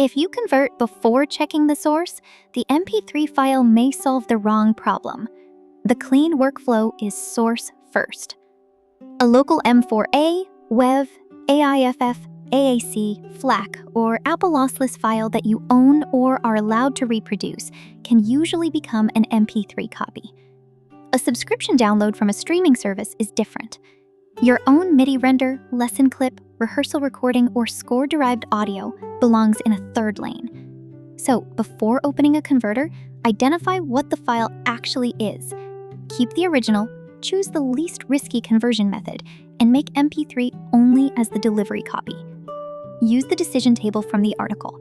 If you convert before checking the source, the MP3 file may solve the wrong problem. The clean workflow is source first. A local M4A, WEV, AIFF, AAC, FLAC, or Apple lossless file that you own or are allowed to reproduce can usually become an MP3 copy. A subscription download from a streaming service is different. Your own MIDI render, lesson clip, rehearsal recording, or score-derived audio belongs in a third lane. So, before opening a converter, identify what the file actually is. Keep the original, choose the least risky conversion method, and make MP3 only as the delivery copy. Use the decision table from the article.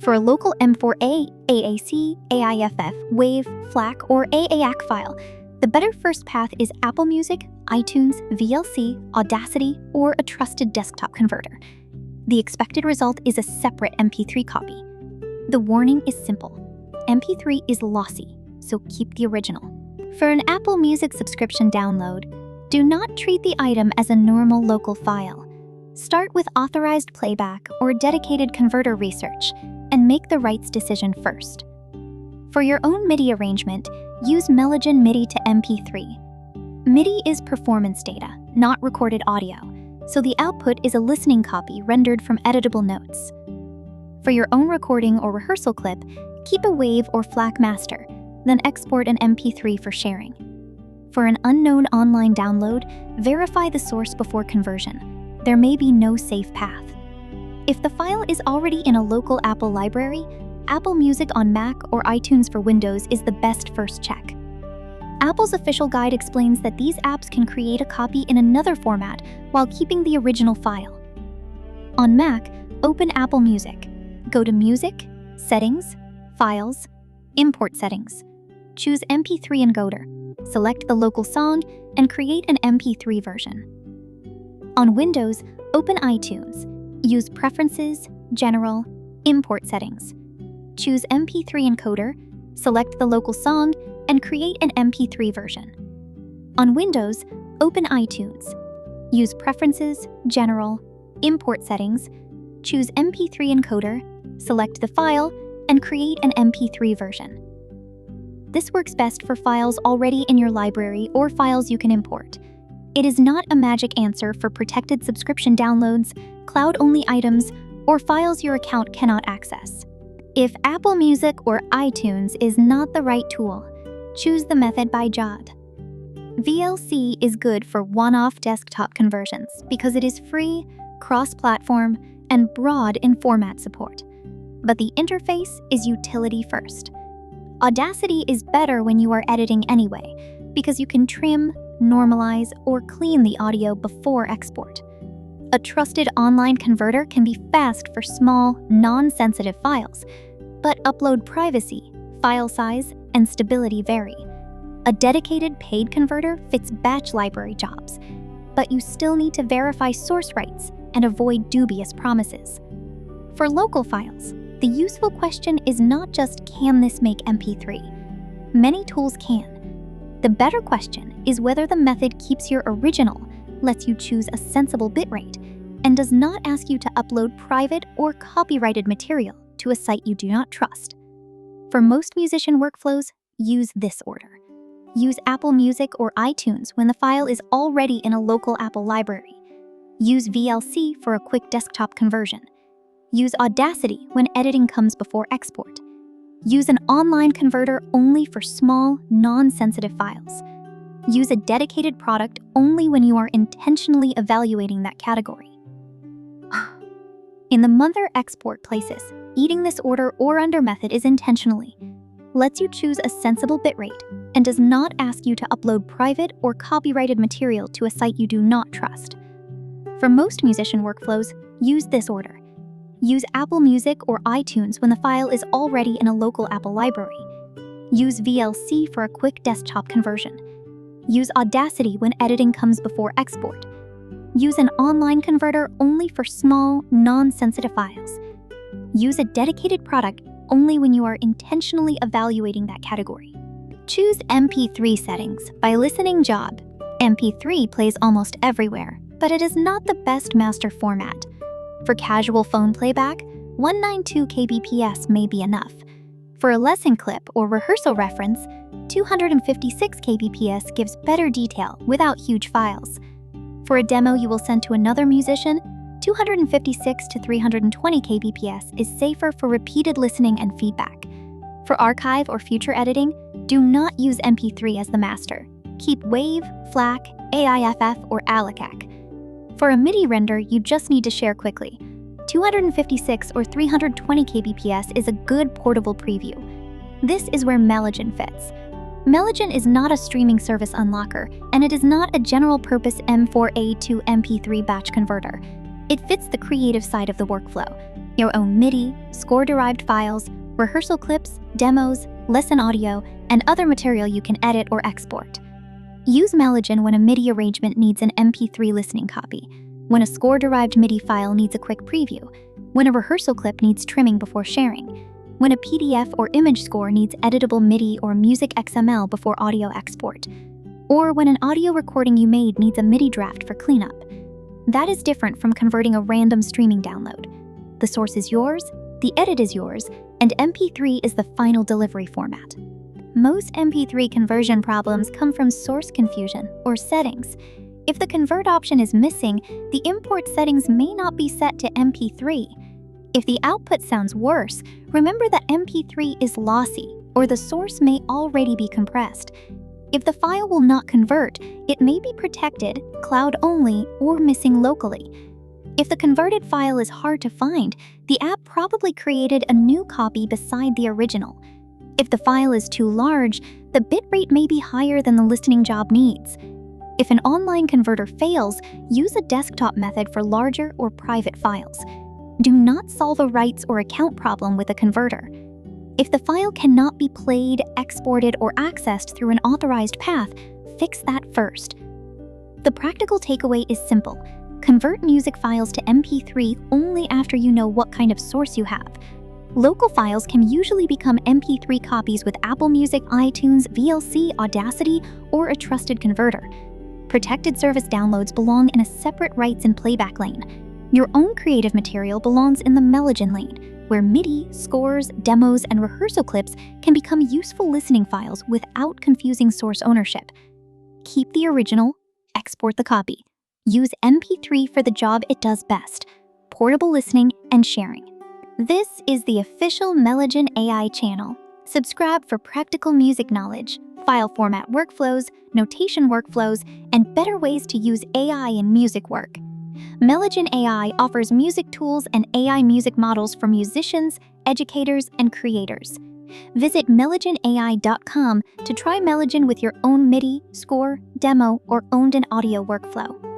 For a local M4A, AAC, AIFF, WAV, FLAC, or AAC file, the better first path is Apple Music, iTunes, VLC, Audacity, or a trusted desktop converter. The expected result is a separate MP3 copy. The warning is simple. MP3 is lossy, so keep the original. For an Apple Music subscription download, do not treat the item as a normal local file. Start with authorized playback or dedicated converter research, and make the rights decision first. For your own MIDI arrangement, use Melogen MIDI to MP3. MIDI is performance data, not recorded audio, so the output is a listening copy rendered from editable notes. For your own recording or rehearsal clip, keep a WAV or FLAC master, then export an MP3 for sharing. For an unknown online download, verify the source before conversion. There may be no safe path. If the file is already in a local Apple library, Apple Music on Mac or iTunes for Windows is the best first check. Apple's official guide explains that these apps can create a copy in another format while keeping the original file. On Mac, open Apple Music. Go to Music, Settings, Files, Import Settings. Choose MP3 encoder. Select the local song and create an MP3 version. On Windows, open iTunes. Use Preferences, General, Import Settings. Choose MP3 encoder, select the local song, and create an MP3 version. On Windows, open iTunes. Use Preferences, General, Import Settings, choose MP3 encoder, select the file, and create an MP3 version. This works best for files already in your library or files you can import. It is not a magic answer for protected subscription downloads, cloud-only items, or files your account cannot access. If Apple Music or iTunes is not the right tool, choose the method by JOD. VLC is good for one-off desktop conversions because it is free, cross-platform, and broad in format support. But the interface is utility first. Audacity is better when you are editing anyway, because you can trim, normalize, or clean the audio before export. A trusted online converter can be fast for small, non-sensitive files, but upload privacy, file size, and stability vary. A dedicated paid converter fits batch library jobs, but you still need to verify source rights and avoid dubious promises. For local files, the useful question is not just can this make MP3? Many tools can. The better question is whether the method keeps your original, lets you choose a sensible bitrate, and does not ask you to upload private or copyrighted material to a site you do not trust. For most musician workflows, use this order. Use Apple Music or iTunes when the file is already in a local Apple library. Use VLC for a quick desktop conversion. Use Audacity when editing comes before export. Use an online converter only for small, non-sensitive files. Use a dedicated product only when you are intentionally evaluating that category. In the mother export places, eating this order or under method is intentionally, lets you choose a sensible bitrate, and does not ask you to upload private or copyrighted material to a site you do not trust. For most musician workflows, use this order. Use Apple Music or iTunes when the file is already in a local Apple library. Use VLC for a quick desktop conversion. Use Audacity when editing comes before export. Use an online converter only for small, non-sensitive files. Use a dedicated product only when you are intentionally evaluating that category. Choose MP3 settings by listening job. MP3 plays almost everywhere, but it is not the best master format. For casual phone playback, 192 kbps may be enough. For a lesson clip or rehearsal reference, 256 kbps gives better detail without huge files. For a demo you will send to another musician, 256 to 320 kbps is safer for repeated listening and feedback. For archive or future editing, do not use MP3 as the master. Keep WAV, FLAC, AIFF, or ALACAC. For a MIDI render, you just need to share quickly. 256 or 320 kbps is a good portable preview. This is where Melogen fits. Melogen is not a streaming service unlocker, and it is not a general-purpose M4A to MP3 batch converter. It fits the creative side of the workflow. Your own MIDI, score-derived files, rehearsal clips, demos, lesson audio, and other material you can edit or export. Use Melogen when a MIDI arrangement needs an MP3 listening copy, when a score-derived MIDI file needs a quick preview, when a rehearsal clip needs trimming before sharing, when a PDF or image score needs editable MIDI or music XML before audio export, or when an audio recording you made needs a MIDI draft for cleanup. That is different from converting a random streaming download. The source is yours, the edit is yours, and MP3 is the final delivery format. Most MP3 conversion problems come from source confusion or settings. If the convert option is missing, the import settings may not be set to MP3. If the output sounds worse, remember that MP3 is lossy, or the source may already be compressed. If the file will not convert, it may be protected, cloud-only, or missing locally. If the converted file is hard to find, the app probably created a new copy beside the original. If the file is too large, the bitrate may be higher than the listening job needs. If an online converter fails, use a desktop method for larger or private files. Do not solve a rights or account problem with a converter. If the file cannot be played, exported, or accessed through an authorized path, fix that first. The practical takeaway is simple. Convert music files to MP3 only after you know what kind of source you have. Local files can usually become MP3 copies with Apple Music, iTunes, VLC, Audacity, or a trusted converter. Protected service downloads belong in a separate rights and playback lane. Your own creative material belongs in the Melogen lane, where MIDI, scores, demos, and rehearsal clips can become useful listening files without confusing source ownership. Keep the original, export the copy. Use MP3 for the job it does best: portable listening and sharing. This is the official Melogen AI channel. Subscribe for practical music knowledge, file format workflows, notation workflows, and better ways to use AI in music work. Melogen AI offers music tools and AI music models for musicians, educators, and creators. Visit melogenai.com to try Melogen with your own MIDI, score, demo, or owned and audio workflow.